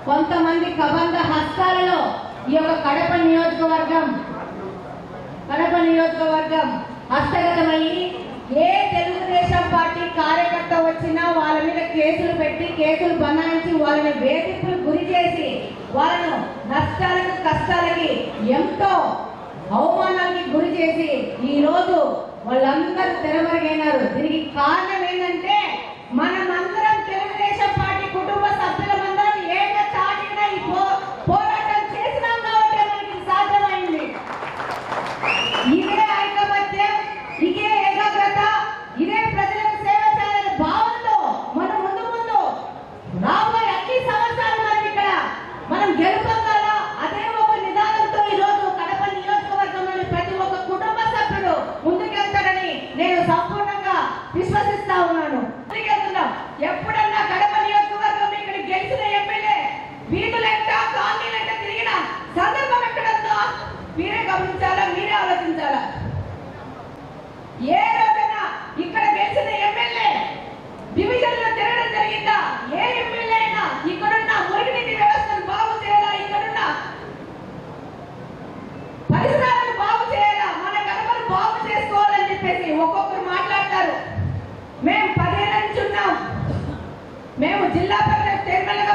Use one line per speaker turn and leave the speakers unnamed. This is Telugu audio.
కొంతమంది కబంధ హస్తాలలో ఈ యొక్క కడప నియోజకవర్గం హస్తగతమయ్యి ఏ తెలుగుదేశం పార్టీ కార్యకర్త వచ్చినా వాళ్ళ మీద కేసులు పెట్టి కేసులు బనాయించి వాళ్ళని వేధింపులు గురి చేసి వాళ్ళను నష్టాలకు కష్టాలకి ఎంతో అవమానాలకి గురి చేసి ఈ రోజు వాళ్ళందరూ తెరమరుగైనారు. దీనికి కారణం ఏంటంటే మనమందరం తెలుగుదేశం పార్టీ కుటుంబ సభ్యులమందరం ఏకతాటిగా ఈ పోరాటం చేసినాం కాబట్టి మనకి సాధ్యమైంది. ఇదే ఐకమత్యం, ఇదే ఏకాగ్రత, ఇదే ప్రజలకు సేవ చేయాలనే భావనతో మనం ముందు రాబోయే అన్ని సంవత్సరాలు మనం గెలుపొందాలా అదే ఒక నిదానంతో ఈ రోజు కడప నియోజకవర్గంలోని ప్రతి ఒక్క కుటుంబ సభ్యుడు ముందుకెళ్తాడని నేను సంపూర్ణంగా విశ్వసిస్తా ఉన్నాను. ఎప్పుడన్నా కడప నియోజకవర్గం ఇక్కడ గెలిచిన ఎమ్మెల్యే వీధులంట కాలనీలంట తిరిగిన సందర్భం ఎక్కడంతో మీరే గమనించాలా, మీరే ఆలోచించాలా. ఏ రోజైనా ఇక్కడ గెలిచిన ఎమ్మెల్యే డివిజన్ లో తిరగడం జరిగిందా? ఏ ఎమ్మెల్యే అయినా ఇక్కడున్న మురుగునీటి వ్యవస్థను బాగు చేయాలా, ఇక్కడున్న పరిసరాలను బాగు చేయాలా, మన కడపను బాగు చేసుకోవాలని చెప్పేసి ఒక్కొక్కరు మాట్లాడతారు. మేము 10 ఏళ్ళ నుంచి ఉన్నాం. మేము జిల్లా పరిషత్ చైర్మన్ గా